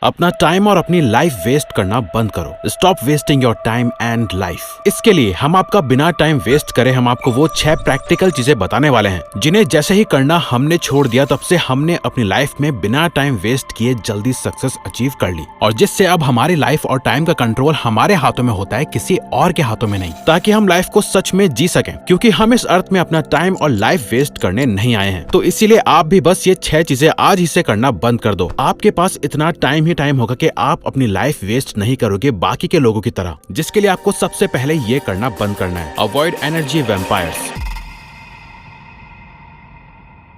अपना टाइम और अपनी लाइफ वेस्ट करना बंद करो। Stop wasting your time and life. इसके लिए हम आपका बिना टाइम वेस्ट करे हम आपको वो 6 प्रैक्टिकल चीजें बताने वाले हैं जिन्हें जैसे ही करना हमने छोड़ दिया तब से हमने अपनी लाइफ में बिना टाइम वेस्ट किए जल्दी सक्सेस अचीव कर ली, और जिससे अब हमारी लाइफ और टाइम का कंट्रोल हमारे हाथों में होता है, किसी और के हाथों में नहीं, ताकि हम लाइफ को सच में जी सकें। क्योंकि हम इस अर्थ में अपना टाइम और लाइफ वेस्ट करने नहीं आए हैं। तो इसीलिए आप भी बस ये 6 चीजें आज ही से करना बंद कर दो। आपके पास इतना टाइम ही टाइम होगा कि आप अपनी लाइफ वेस्ट नहीं करोगे बाकी के लोगों की तरह, जिसके लिए आपको सबसे पहले ये करना बंद करना है। Avoid energy vampires.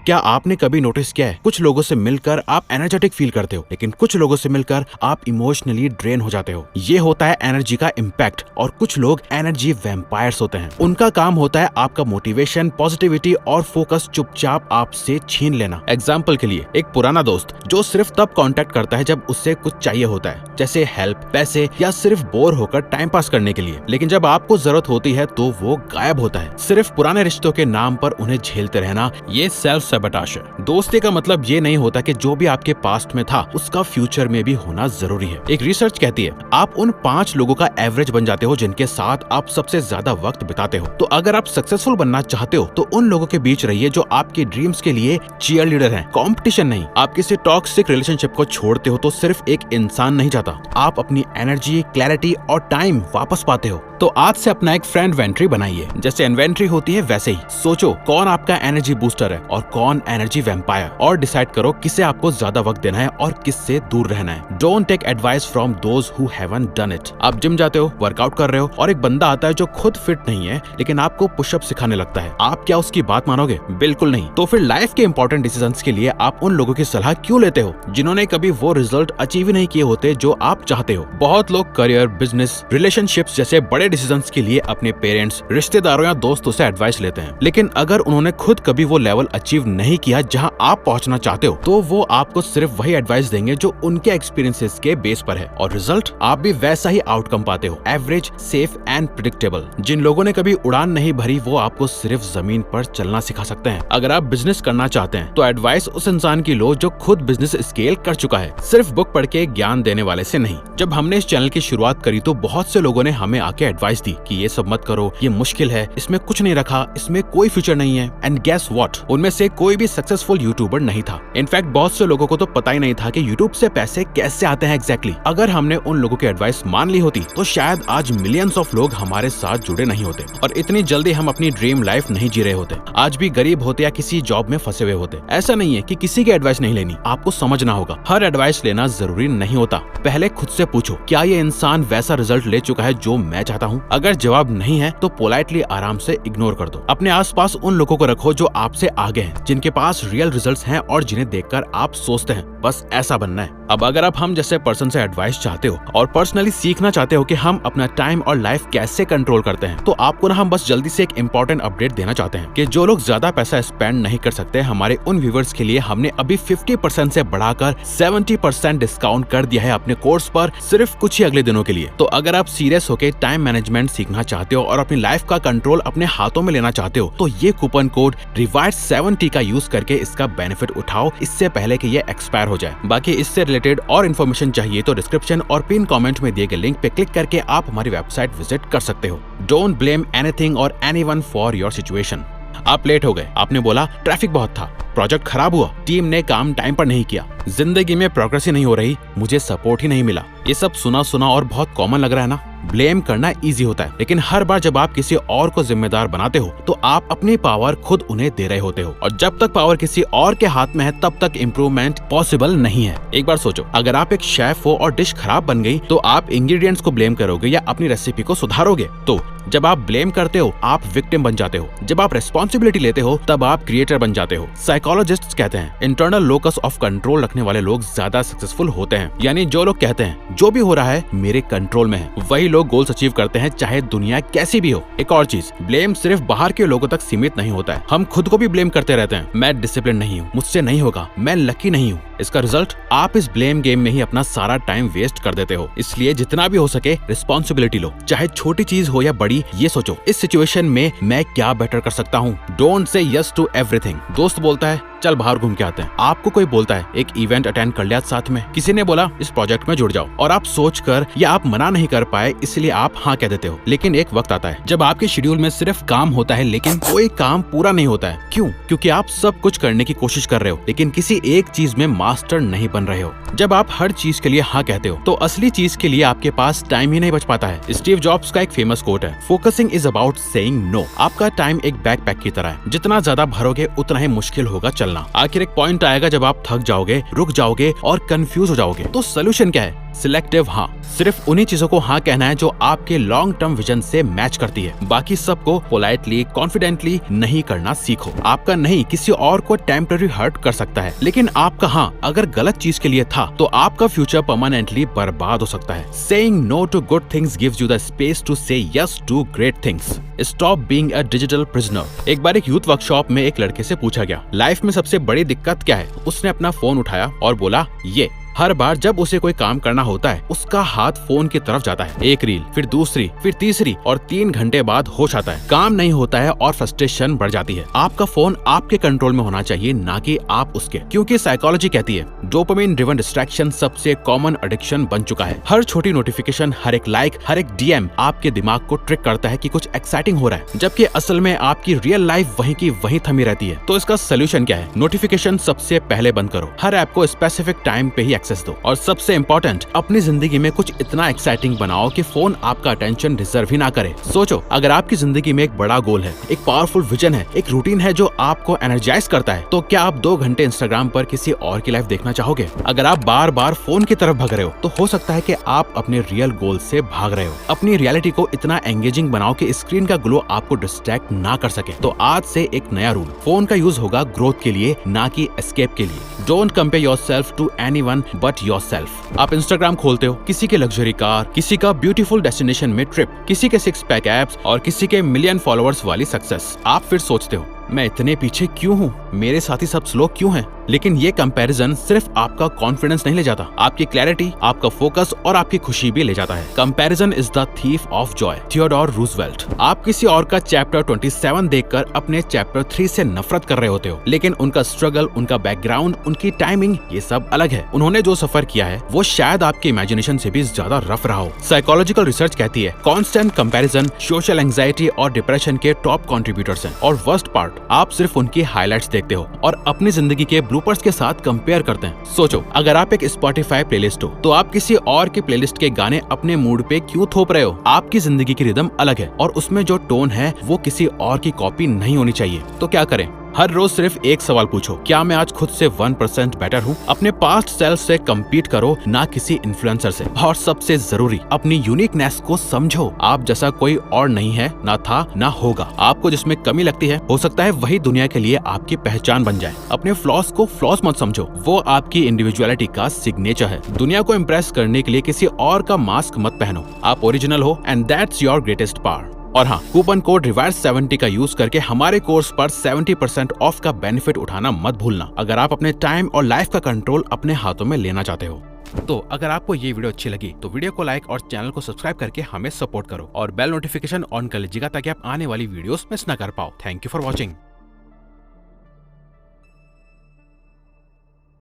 क्या आपने कभी नोटिस किया है, कुछ लोगों से मिलकर आप एनर्जेटिक फील करते हो, लेकिन कुछ लोगों से मिलकर आप इमोशनली ड्रेन हो जाते हो। ये होता है एनर्जी का इम्पैक्ट। और कुछ लोग एनर्जी वैम्पायर्स होते हैं। उनका काम होता है आपका मोटिवेशन, पॉजिटिविटी और फोकस चुपचाप आपसे छीन लेना। एग्जाम्पल के लिए, एक पुराना दोस्त जो सिर्फ तब कांटेक्ट करता है जब उससे कुछ चाहिए होता है, जैसे हेल्प, पैसे या सिर्फ बोर होकर टाइम पास करने के लिए। लेकिन जब आपको जरूरत होती है तो वो गायब होता है। सिर्फ पुराने रिश्तों के नाम पर उन्हें झेलते रहना, ये सेल्फ सबटाश है। दोस्ती का मतलब ये नहीं होता कि जो भी आपके पास्ट में था उसका फ्यूचर में भी होना जरूरी है। एक रिसर्च कहती है आप उन 5 लोगों का एवरेज बन जाते हो जिनके साथ आप सबसे ज्यादा वक्त बिताते हो। तो अगर आप सक्सेसफुल बनना चाहते हो तो उन लोगों के बीच रहिए जो आपके ड्रीम्स के लिए चीयर लीडर हैं, कंपटीशन नहीं। आप किसी टॉक्सिक रिलेशनशिप को छोड़ते हो तो सिर्फ एक इंसान नहीं चाहता, आप अपनी एनर्जी, क्लैरिटी और टाइम वापस पाते हो। तो आज से अपना एक फ्रेंड इन्वेंट्री बनाइए। जैसे इन्वेंट्री होती है वैसे ही सोचो कौन आपका एनर्जी बूस्टर है और कौन एनर्जी वैम्पायर, और डिसाइड करो किसे आपको ज्यादा वक्त देना है और किससे दूर रहना है। Don't take advice from those who haven't done it. आप जिम जाते हो, वर्कआउट कर रहे हो और एक बंदा आता है जो खुद फिट नहीं है लेकिन आपको पुशअप सिखाने लगता है। आप क्या उसकी बात मानोगे? बिल्कुल नहीं। तो फिर लाइफ के इंपॉर्टेंट डिसीजंस के लिए आप उन लोगों की सलाह क्यों लेते हो जिन्होंने कभी वो रिजल्ट अचीव नहीं किए होते जो आप चाहते हो? बहुत लोग करियर, बिजनेस, रिलेशनशिप्स जैसे बड़े डिसीजंस के लिए अपने पेरेंट्स, रिश्तेदारों या दोस्तों से एडवाइस लेते हैं, लेकिन अगर उन्होंने खुद कभी वो लेवल अचीव नहीं किया जहां आप पहुंचना चाहते हो तो वो आपको सिर्फ वही एडवाइस देंगे जो उनके एक्सपीरियंसेस के बेस पर है, और रिजल्ट आप भी वैसा ही आउटकम पाते हो, एवरेज, सेफ एंड प्रेडिक्टेबल। जिन लोगों ने कभी उड़ान नहीं भरी वो आपको सिर्फ जमीन पर चलना सिखा सकते हैं। अगर आप बिजनेस करना चाहते हैं तो एडवाइस उस इंसान की लो जो खुद बिजनेस स्केल कर चुका है, सिर्फ बुक पढ़ के ज्ञान देने वाले से नहीं। जब हमने इस चैनल की शुरुआत करी तो बहुत से लोगों ने हमें आके एडवाइस दी कि ये सब मत करो, ये मुश्किल है, इसमें कुछ नहीं रखा, इसमें कोई फ्यूचर नहीं है। एंड गेस व्हाट, उनमें से कोई भी सक्सेसफुल यूट्यूबर नहीं था। इनफैक्ट बहुत से लोगों को तो पता ही नहीं था कि यूट्यूब से पैसे कैसे आते हैं एग्जैक्टली। अगर हमने उन लोगों की एडवाइस मान ली होती तो शायद आज मिलियंस ऑफ लोग हमारे साथ जुड़े नहीं होते और इतनी जल्दी हम अपनी ड्रीम लाइफ नहीं जी रहे होते। आज भी गरीब होते या किसी जॉब में फंसे हुए होते। ऐसा नहीं है कि किसी की एडवाइस नहीं लेनी, आपको समझना होगा हर एडवाइस लेना जरूरी नहीं होता। पहले खुद से पूछो क्या ये इंसान वैसा रिजल्ट ले चुका है जो मैं चाहता हूँ? अगर जवाब नहीं है तो पोलाइटली आराम से इग्नोर कर दो। अपने आसपास उन लोगों को रखो जो आपसे आगे हैं, जिनके पास रियल रिजल्ट्स हैं और जिन्हें देखकर आप सोचते हैं बस ऐसा बनना है। अब अगर आप हम जैसे पर्सन से एडवाइस चाहते हो और पर्सनली सीखना चाहते हो कि हम अपना टाइम और लाइफ कैसे कंट्रोल करते हैं, तो आपको ना हम बस जल्दी से एक इम्पोर्टेंट अपडेट देना चाहते हैं कि जो लोग ज्यादा पैसा स्पेंड नहीं कर सकते, हमारे उन व्यूवर्स के लिए हमने अभी 50% से बढ़ाकर 70% डिस्काउंट कर दिया है अपने कोर्स पर, सिर्फ कुछ ही अगले दिनों के लिए। तो अगर आप सीरियस होकर टाइम मैनेजमेंट सीखना चाहते हो और अपनी लाइफ का कंट्रोल अपने हाथों में लेना चाहते हो तो ये कूपन कोड REWIRE70 का यूज करके इसका बेनिफिट उठाओ, इससे पहले कि ये एक्सपायर हो जाए। बाकी इससे रिलेटेड और इन्फॉर्मेशन चाहिए तो डिस्क्रिप्शन और पिन कमेंट में दिए गए लिंक पे क्लिक करके आप हमारी वेबसाइट विजिट कर सकते हो। डोंट ब्लेम एनीथिंग और एनीवन फॉर योर सिचुएशन। आप लेट हो गए, आपने बोला ट्रैफिक बहुत था, प्रोजेक्ट खराब हुआ, टीम ने काम टाइम पर नहीं किया, जिंदगी में प्रोग्रेस ही नहीं हो रही, मुझे सपोर्ट ही नहीं मिला। ये सब सुना सुना और बहुत कॉमन लग रहा है ना। ब्लेम करना इजी होता है, लेकिन हर बार जब आप किसी और को जिम्मेदार बनाते हो तो आप अपनी पावर खुद उन्हें दे रहे होते हो, और जब तक पावर किसी और के हाथ में है तब तक इम्प्रूवमेंट पॉसिबल नहीं है। एक बार सोचो, अगर आप एक शेफ हो और डिश खराब बन गई तो आप इंग्रेडिएंट्स को ब्लेम करोगे या अपनी रेसिपी को सुधारोगे? तो जब आप ब्लेम करते हो आप विक्टिम बन जाते हो, जब आप रिस्पॉन्सिबिलिटी लेते हो तब आप क्रिएटर बन जाते हो। साइकोलॉजिस्ट्स कहते हैं इंटरनल लोकस ऑफ कंट्रोल रखने वाले लोग ज्यादा सक्सेसफुल होते हैं। यानी जो लोग कहते हैं जो भी हो रहा है मेरे कंट्रोल में है, वही लोग गोल्स अचीव करते हैं चाहे दुनिया कैसी भी हो। एक और चीज, ब्लेम सिर्फ बाहर के लोगों तक सीमित नहीं होता है, हम खुद को भी ब्लेम करते रहते हैं। मैं डिसिप्लिन नहीं हूँ, मुझसे नहीं होगा, मैं लकी नहीं हूँ। इसका रिजल्ट आप आप इस ब्लेम गेम में ही अपना सारा टाइम वेस्ट कर देते हो। इसलिए जितना भी हो सके रिस्पॉन्सिबिलिटी लो, चाहे छोटी चीज हो या बड़ी। ये सोचो इस सिचुएशन में मैं क्या बेटर कर सकता हूँ। Don't say yes to everything. दोस्त बोलता है चल बाहर घूम के आते हैं, आपको कोई बोलता है एक इवेंट अटेंड कर लिया साथ में, किसी ने बोला इस प्रोजेक्ट में जुड़ जाओ, और आप सोचकर या आप मना नहीं कर पाए इसलिए आप हाँ कह देते हो। लेकिन एक वक्त आता है जब आपके शेड्यूल में सिर्फ काम होता है लेकिन कोई काम पूरा नहीं होता है। क्यों? क्योंकि आप सब कुछ करने की कोशिश कर रहे हो लेकिन किसी एक चीज में मास्टर नहीं बन रहे हो। जब आप हर चीज के लिए हाँ कहते हो तो असली चीज के लिए आपके पास टाइम ही नहीं बच पाता है। स्टीव जॉब्स का एक फेमस कोट है, focusing is about saying no. आपका टाइम एक बैकपैक की तरह है, जितना ज्यादा भरोगे उतना ही मुश्किल होगा चलना। आखिर एक पॉइंट आएगा जब आप थक जाओगे, रुक जाओगे और कंफ्यूज हो जाओगे। तो सोल्यूशन क्या है? सिलेक्टिव हाँ। सिर्फ उन्हीं चीजों को हाँ कहना है जो आपके लॉन्ग टर्म विजन से मैच करती है। बाकी सबको पोलाइटली कॉन्फिडेंटली नहीं करना सीखो। आपका नहीं किसी और को टेम्पररी हर्ट कर सकता है, लेकिन आपका हाँ अगर गलत चीज के लिए था तो आपका फ्यूचर परमानेंटली बर्बाद हो सकता है। Saying no to good things gives you the space to say yes to great things. Stop being a digital prisoner. एक बार एक यूथ वर्कशॉप में एक लड़के से पूछा गया लाइफ में सबसे बड़ी दिक्कत क्या है। उसने अपना फोन उठाया और बोला ये। हर बार जब उसे कोई काम करना होता है उसका हाथ फोन की तरफ जाता है। एक रील, फिर दूसरी, फिर तीसरी और 3 घंटे बाद होश आता है, काम नहीं होता है और फ्रस्ट्रेशन बढ़ जाती है। आपका फोन आपके कंट्रोल में होना चाहिए, ना कि आप उसके, क्योंकि साइकोलॉजी कहती है डोपामिन ड्रिवन डिस्ट्रैक्शन सबसे कॉमन एडिक्शन बन चुका है। हर छोटी नोटिफिकेशन, हर एक लाइक, हर एक डीएम आपके दिमाग को ट्रिक करता है कि कुछ एक्साइटिंग हो रहा है, जबकि असल में आपकी रियल लाइफ वहीं की वहीं थमी रहती है। तो इसका सोल्यूशन क्या है? नोटिफिकेशन सबसे पहले बंद करो, हर ऐप को स्पेसिफिक टाइम पे ही एक्सेस दो, और सबसे इम्पोर्टेंट अपनी जिंदगी में कुछ इतना एक्साइटिंग बनाओ कि फोन आपका अटेंशन डिजर्व ही ना करे। सोचो अगर आपकी जिंदगी में एक बड़ा गोल है, एक पावरफुल विजन है, एक रूटीन है जो आपको एनर्जाइज करता है, तो क्या आप 2 घंटे इंस्टाग्राम पर किसी और की लाइफ देखना चाहोगे? अगर आप बार बार फोन की तरफ भाग रहे हो तो हो सकता है कि आप अपने रियल गोल से भाग रहे हो। अपनी रियलिटी को इतना एंगेजिंग बनाओ कि स्क्रीन का ग्लो आपको डिस्ट्रैक्ट ना कर सके। तो आज से एक नया रूल, फोन का यूज होगा ग्रोथ के लिए, ना कि एस्केप के लिए। Don't compare yourself to anyone but yourself. आप इंस्टाग्राम खोलते हो, किसी के लग्जरी कार, किसी का ब्यूटीफुल डेस्टिनेशन में ट्रिप, किसी के 6 पैक एप्स और किसी के मिलियन फॉलोअर्स वाली सक्सेस। आप फिर सोचते हो मैं इतने पीछे क्यों हूँ, मेरे साथी सब स्लो क्यों हैं? लेकिन ये कंपैरिजन सिर्फ आपका कॉन्फिडेंस नहीं ले जाता, आपकी क्लैरिटी, आपका फोकस और आपकी खुशी भी ले जाता है। Comparison is the thief of Joy, Theodore Roosevelt. आप किसी और का चैप्टर 27 देखकर अपने चैप्टर 3 से नफरत कर रहे होते हो, लेकिन उनका स्ट्रगल, उनका बैकग्राउंड, उनकी टाइमिंग, ये सब अलग है। उन्होंने जो सफर किया है वो शायद आपके इमेजिनेशन से भी ज्यादा रफ रहा हो। साइकोलॉजिकल रिसर्च कहती है कॉन्स्टेंट कंपैरिजन सोशल एंजाइटी और डिप्रेशन के टॉप कंट्रीब्यूटर्स हैं। और वर्स्ट पार्ट, आप सिर्फ उनकी हाइलाइट्स देखते हो और अपनी जिंदगी के ब्लूपर्स के साथ कंपेयर करते हैं। सोचो अगर आप एक स्पॉटिफाई प्लेलिस्ट हो तो आप किसी और की प्लेलिस्ट के गाने अपने मूड पे क्यों थोप रहे हो? आपकी जिंदगी की रिदम अलग है और उसमें जो टोन है वो किसी और की कॉपी नहीं होनी चाहिए। तो क्या करें? हर रोज सिर्फ एक सवाल पूछो, क्या मैं आज खुद से 1% बेटर हूँ? अपने पास्ट सेल्फ से कम्पीट करो, ना किसी इन्फ्लुएंसर से। और सबसे जरूरी, अपनी यूनिकनेस को समझो। आप जैसा कोई और नहीं है, ना था ना होगा। आपको जिसमें कमी लगती है, हो सकता है वही दुनिया के लिए आपकी पहचान बन जाए। अपने फ्लॉस को फ्लॉस मत समझो, वो आपकी इंडिविजुअलिटी का सिग्नेचर है। दुनिया को इम्प्रेस करने के लिए किसी और का मास्क मत पहनो। आप ओरिजिनल हो and that's your greatest power. और हाँ, कूपन कोड रिवाइज70 का यूज करके हमारे कोर्स पर 70% ऑफ का बेनिफिट उठाना मत भूलना, अगर आप अपने टाइम और लाइफ का कंट्रोल अपने हाथों में लेना चाहते हो। तो अगर आपको ये वीडियो अच्छी लगी तो वीडियो को लाइक और चैनल को सब्सक्राइब करके हमें सपोर्ट करो और बेल नोटिफिकेशन ऑन कर लीजिएगा ताकि आप आने वाली वीडियोस मिस ना कर पाओ। Thank you for watching.